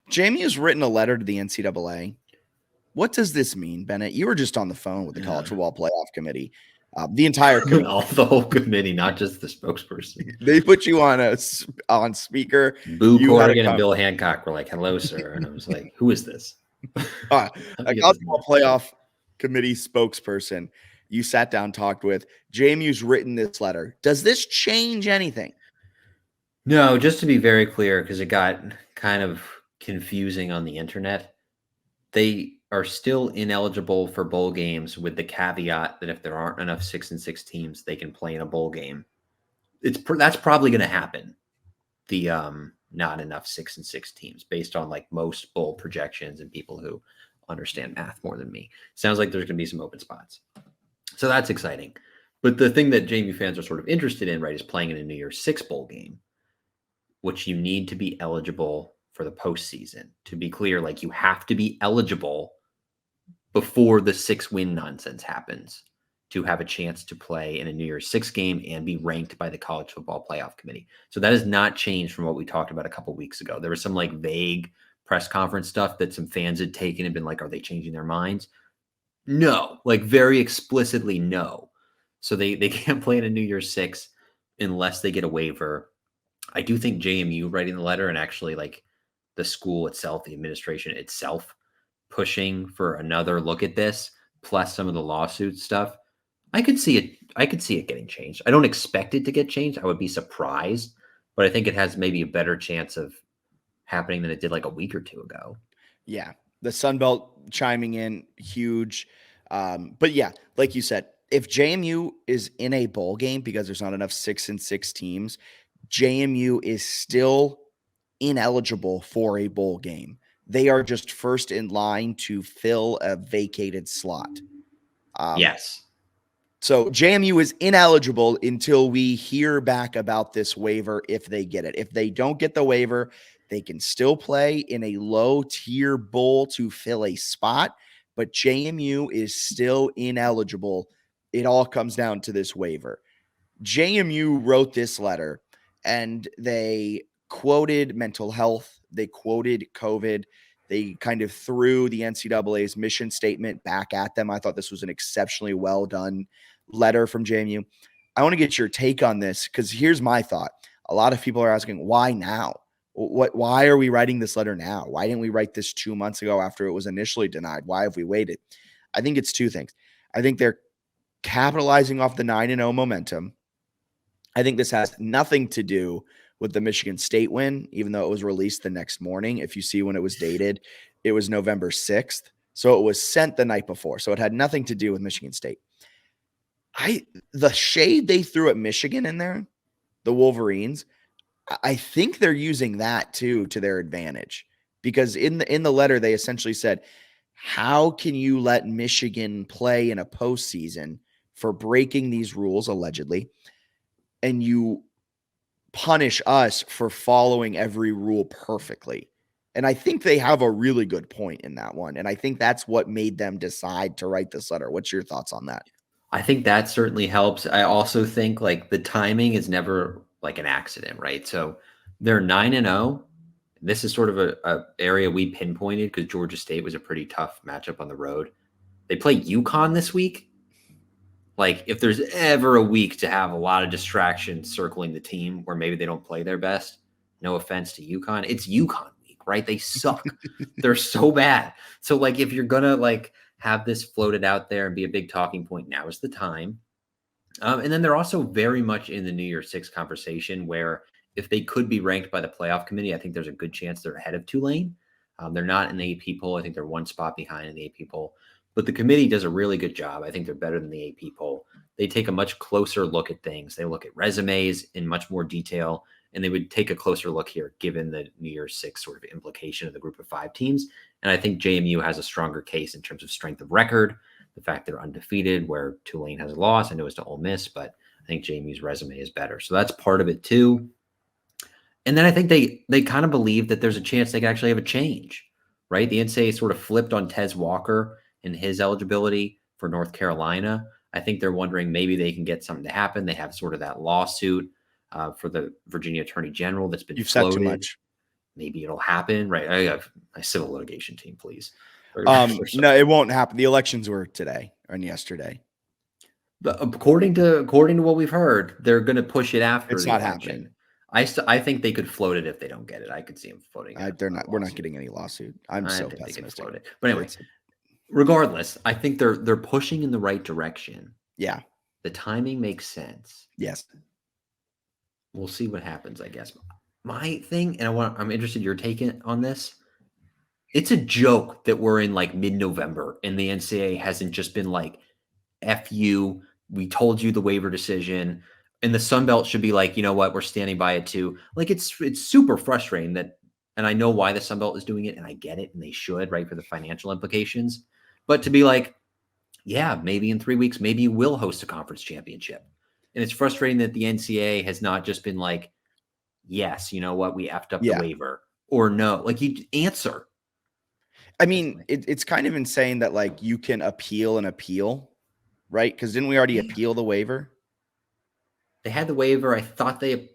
JMU's written a letter to the NCAA. What does this mean, Bennett? You were just on the phone with the College Football Playoff Committee. The entire committee. The whole committee, not just the spokesperson. They put you on speaker. Boo Corrigan and Bill Hancock were like, "Hello, sir," and I was like, "Who is this?" A College Football Playoff Committee spokesperson you sat down, talked with. JMU's written this letter. Does this change anything? No, just to be very clear, because it got kind of confusing on the internet. They are still ineligible for bowl games with the caveat that if there aren't enough 6-6 teams, they can play in a bowl game. That's probably going to happen. The not enough 6-6 teams based on like most bowl projections and people who understand math more than me. Sounds like there's going to be some open spots. So that's exciting. But the thing that JMU fans are sort of interested in, right, is playing in a New Year's Six bowl game, which you need to be eligible for the postseason. To be clear, like you have to be eligible before the 6-win nonsense happens to have a chance to play in a New Year's Six game and be ranked by the College Football Playoff Committee. So that has not changed from what we talked about a couple weeks ago. There was some like vague press conference stuff that some fans had taken and been like, are they changing their minds? No, like very explicitly no. So they can't play in a New Year's Six unless they get a waiver. I do think JMU writing the letter and actually like the school itself, the administration itself, pushing for another look at this, plus some of the lawsuit stuff. I could see it getting changed. I don't expect it to get changed. I would be surprised, but I think it has maybe a better chance of happening than it did like a week or two ago. Yeah. The Sun Belt chiming in huge. But yeah, like you said, if JMU is in a bowl game because there's not enough 6-6 teams, JMU is still ineligible for a bowl game. They are just first in line to fill a vacated slot. Yes. So JMU is ineligible until we hear back about this waiver if they get it. If they don't get the waiver, they can still play in a low-tier bowl to fill a spot, but JMU is still ineligible. It all comes down to this waiver. JMU wrote this letter, and they quoted mental health. They quoted COVID. They kind of threw the NCAA's mission statement back at them. I thought this was an exceptionally well done letter from JMU. I want to get your take on this because here's my thought. A lot of people are asking, why now? Why are we writing this letter now? Why didn't we write this 2 months ago after it was initially denied? Why have we waited? I think it's two things. I think they're capitalizing off the 9-0 momentum. I think this has nothing to do with the Michigan State win, even though it was released the next morning. If you see when it was dated, it was November 6th. So it was sent the night before. So it had nothing to do with Michigan State. The shade they threw at Michigan in there, the Wolverines, I think they're using that too to their advantage, because in the letter they essentially said, how can you let Michigan play in a postseason for breaking these rules allegedly, and you punish us for following every rule perfectly? And I think they have a really good point in that one. And I think that's what made them decide to write this letter. What's your thoughts on that? I think that certainly helps. I also think like the timing is never like an accident, right? So they're 9-0. This is sort of a area we pinpointed because Georgia State was a pretty tough matchup on the road. They play UConn this week. Like if there's ever a week to have a lot of distractions circling the team where maybe they don't play their best, no offense to UConn, it's UConn week, right? They suck. They're so bad. So like if you're going to like have this floated out there and be a big talking point, now is the time. And then they're also very much in the New Year's Six conversation where if they could be ranked by the playoff committee, I think there's a good chance they're ahead of Tulane. They're not in the AP poll. I think they're one spot behind in the AP poll. But the committee does a really good job. I think they're better than the AP poll. They take a much closer look at things. They look at resumes in much more detail, and they would take a closer look here given the New Year's Six sort of implication of the group of 5 teams. And I think JMU has a stronger case in terms of strength of record, the fact they're undefeated, where Tulane has a loss. I know it's to Ole Miss, but I think JMU's resume is better. So that's part of it too. And then I think they kind of believe that there's a chance they could actually have a change, right? The NCAA sort of flipped on Tez Walker and his eligibility for North Carolina. I think they're wondering maybe they can get something to happen. They have sort of that lawsuit for the Virginia Attorney General that's been You've floated. said too much. maybe it'll happen, right? I have my civil litigation team, please. No, it won't happen. The elections were today and yesterday. But according to what we've heard, they're going to push it after It's the not election. happening. I think they could float it if they don't get it. I could see them floating it. We're not getting any lawsuit. I'm I so think they could pessimistic. float it. But anyway, regardless, I think they're pushing in the right direction. Yeah. The timing makes sense. Yes. We'll see what happens, I guess. My thing, and I'm interested in your take on this. It's a joke that we're in like mid-November and the NCAA hasn't just been like, F you, we told you the waiver decision. And the Sun Belt should be like, you know what, we're standing by it too. Like it's super frustrating that, and I know why the Sun Belt is doing it, and I get it, and they should, right, for the financial implications. But to be like, yeah, maybe in 3 weeks, maybe you will host a conference championship. And it's frustrating that the NCAA has not just been like, yes, you know what, we effed up the waiver, or no, like you answer. I mean, it's kind of insane that like you can appeal and appeal, right? Because didn't we already appeal the waiver? They had the waiver. I thought they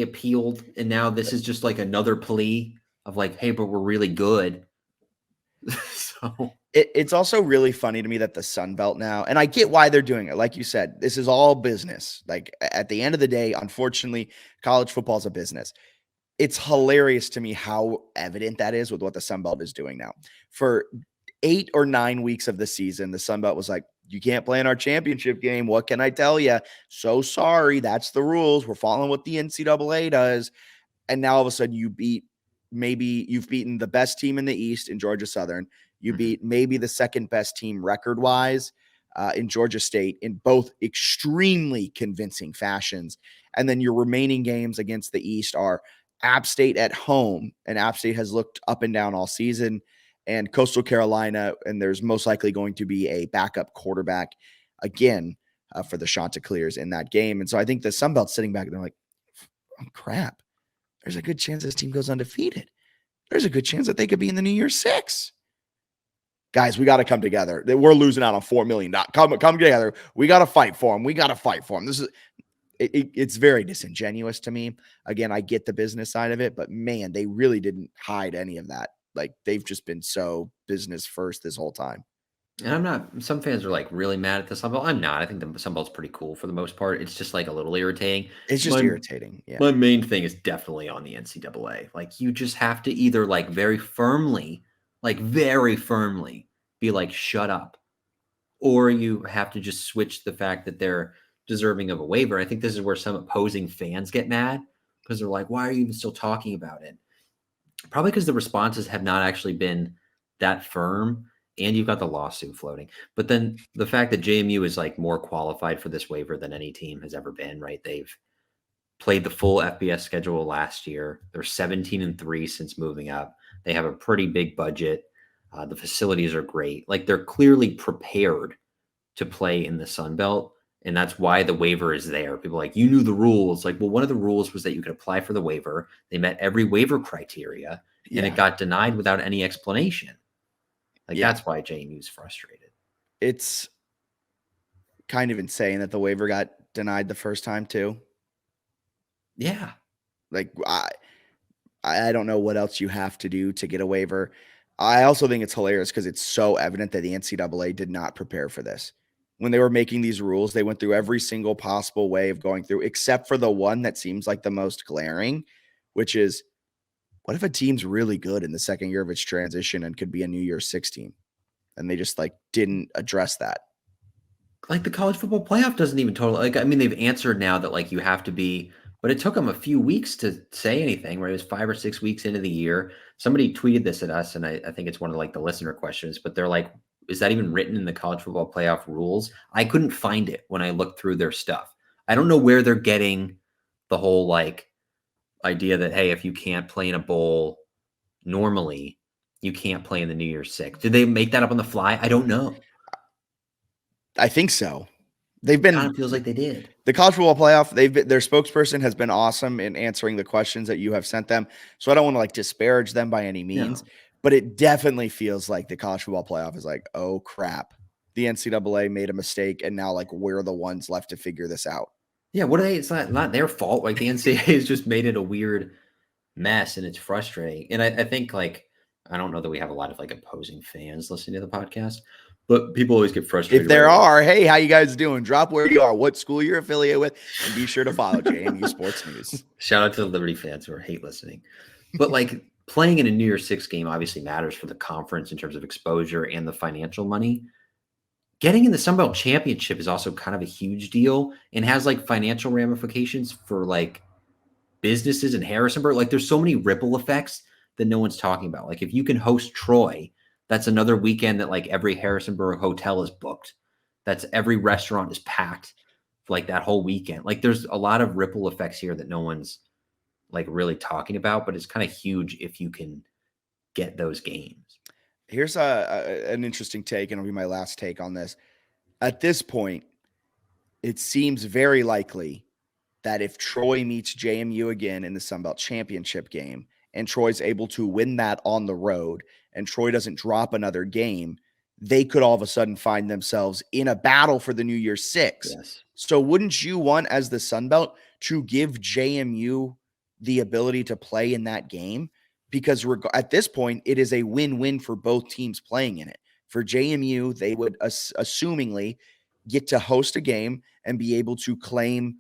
appealed, and now this is just like another plea of like, hey, but we're really good. So it's also really funny to me that the Sun Belt now, and I get why they're doing it. Like you said, this is all business. Like at the end of the day, unfortunately, college football is a business. It's hilarious to me how evident that is with what the Sun Belt is doing now. For 8 or 9 weeks of the season, the Sun Belt was like, you can't play in our championship game. What can I tell you? So sorry. That's the rules. We're following what the NCAA does. And now all of a sudden you've beaten the best team in the East in Georgia Southern. You beat maybe the second best team record wise in Georgia State in both extremely convincing fashions. And then your remaining games against the East are App State at home, and App State has looked up and down all season, and Coastal Carolina, and there's most likely going to be a backup quarterback again for the Chanticleers in that game. And so I think the Sun Belt's sitting back and they're like, oh, crap. There's a good chance this team goes undefeated. There's a good chance that they could be in the New Year's Six. Guys, we got to come together. We're losing out on $4 million. Come together. We got to fight for them. We got to fight for them. This is it's very disingenuous to me. Again, I get the business side of it, but man, they really didn't hide any of that. Like they've just been so business first this whole time. And I'm not, some fans are like really mad at the Sun Belt. I'm not. I think the Sun Belt's pretty cool for the most part. It's just like a little irritating. It's just irritating. Yeah. My main thing is definitely on the NCAA. Like you just have to either like very firmly be like, shut up. Or you have to just switch the fact that they're deserving of a waiver. I think this is where some opposing fans get mad because they're like, why are you even still talking about it? Probably because the responses have not actually been that firm, and you've got the lawsuit floating. But then the fact that JMU is like more qualified for this waiver than any team has ever been, right? They've played the full FBS schedule last year. They're 17-3 since moving up. They have a pretty big budget. The facilities are great. Like they're clearly prepared to play in the Sun Belt. And that's why the waiver is there. People are like, you knew the rules. Like, well, one of the rules was that you could apply for the waiver. They met every waiver criteria, and it got denied without any explanation. Like, that's why JMU's frustrated. It's kind of insane that the waiver got denied the first time, too. Yeah. Like, I don't know what else you have to do to get a waiver. I also think it's hilarious because it's so evident that the NCAA did not prepare for this. When they were making these rules, they went through every single possible way of going through, except for the one that seems like the most glaring, which is, what if a team's really good in the second year of its transition and could be a New Year's Six team? And they just like didn't address that. Like the college football playoff doesn't even totally, like, I mean, they've answered now that like you have to be, but it took them a few weeks to say anything, right? It was 5 or 6 weeks into the year. Somebody tweeted this at us, and I think it's one of like the listener questions, but they're like, is that even written in the college football playoff rules? I couldn't find it when I looked through their stuff. I don't know where they're getting the whole like idea that, hey, if you can't play in a bowl normally, you can't play in the New Year's Six. Did they make that up on the fly? I don't know. I think so. They've been, kind of feels like they did. The college football playoff, their spokesperson has been awesome in answering the questions that you have sent them. So I don't want to like disparage them by any means, but it definitely feels like the college football playoff is like, oh crap, the NCAA made a mistake, and now like we're the ones left to figure this out. Yeah, what are they? It's not their fault. Like the NCAA has just made it a weird mess, and it's frustrating. And I think like, I don't know that we have a lot of like opposing fans listening to the podcast, but people always get If frustrated there by like, are, hey, how you guys doing? Drop where you are, what school you're affiliated with, and be sure to follow JMU Sports News. shout out to the Liberty fans who hate listening. But like playing in a New Year's Six game obviously matters for the conference in terms of exposure and the financial money. Getting in the Sun Belt Championship is also kind of a huge deal and has like financial ramifications for like businesses in Harrisonburg. Like there's so many ripple effects that no one's talking about. Like if you can host Troy, that's another weekend that like every Harrisonburg hotel is booked. That's every restaurant is packed for like that whole weekend. Like there's a lot of ripple effects here that no one's like really talking about, but it's kind of huge if you can get those games. Here's an interesting take, and it'll be my last take on this. At this point, it seems very likely that if Troy meets JMU again in the Sun Belt Championship game and Troy's able to win that on the road and Troy doesn't drop another game, they could all of a sudden find themselves in a battle for the New Year's Six. Yes. So wouldn't you want, as the Sun Belt, to give JMU the ability to play in that game? Because at this point, it is a win-win for both teams playing in it. For JMU, they would assumingly get to host a game and be able to claim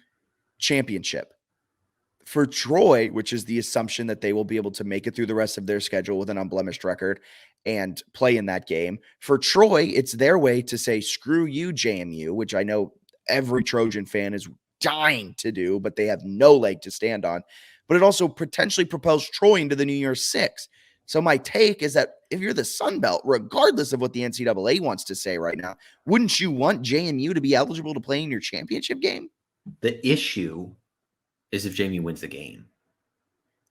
championship. For Troy, which is the assumption that they will be able to make it through the rest of their schedule with an unblemished record and play in that game. For Troy, it's their way to say, screw you, JMU, which I know every Trojan fan is dying to do, but they have no leg to stand on. But it also potentially propels Troy into the New Year's Six. So my take is that if you're the Sun Belt, regardless of what the NCAA wants to say right now, wouldn't you want JMU to be eligible to play in your championship game? The issue is if JMU wins the game.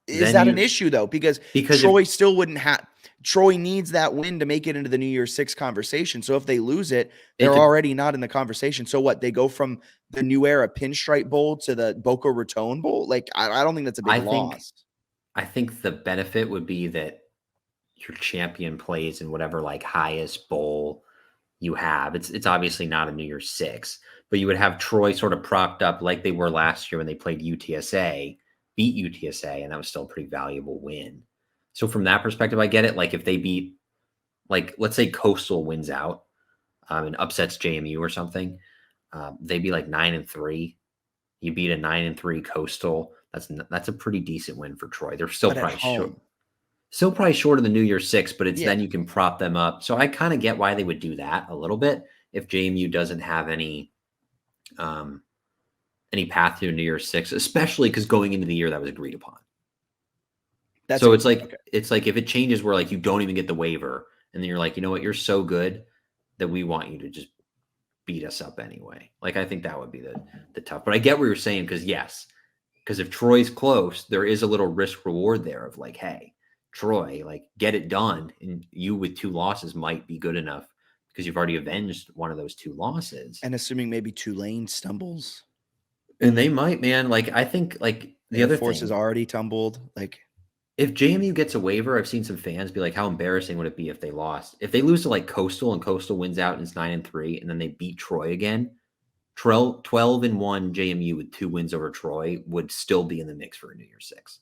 Is that an issue though? Because Troy still wouldn't have. Troy needs that win to make it into the New Year's Six conversation. So if they lose it, they're already not in the conversation. So what? They go from the New Era Pinstripe Bowl to the Boca Raton Bowl? Like, I don't think that's a big loss. I think the benefit would be that your champion plays in whatever like highest bowl you have. It's obviously not a New Year's Six, but you would have Troy sort of propped up like they were last year when they played UTSA, beat UTSA, and that was still a pretty valuable win. So from that perspective, I get it. Like if they beat, like let's say Coastal wins out and upsets JMU or something, they'd be like 9-3. You beat a 9-3 Coastal. That's a pretty decent win for Troy. They're still probably short. Still probably short of the New Year's Six, but it's then you can prop them up. So I kind of get why they would do that a little bit if JMU doesn't have any path to a New Year's Six, especially because going into the year that was agreed upon. So it's like it's like if it changes where like you don't even get the waiver, and then you're like, you know what, you're so good that we want you to just beat us up anyway. Like I think that would be the tough. But I get what you're saying because if Troy's close, there is a little risk reward there of like, hey, Troy, like get it done, and you with 2 losses might be good enough because you've already avenged one of those 2 losses. And assuming maybe Tulane stumbles, and they might, man. Like I think like the other force is already tumbled. Like if JMU gets a waiver, I've seen some fans be like, how embarrassing would it be if they lost? If they lose to like Coastal and Coastal wins out and it's 9-3, and then they beat Troy again, 12-1 JMU with 2 wins over Troy would still be in the mix for a New Year's Six,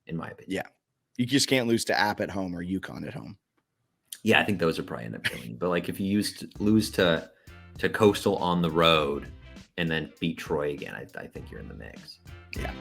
in my opinion. Yeah. You just can't lose to App at home or UConn at home. Yeah, I think those are probably end up doing. But like if you lose to Coastal on the road and then beat Troy again, I think you're in the mix. Yeah.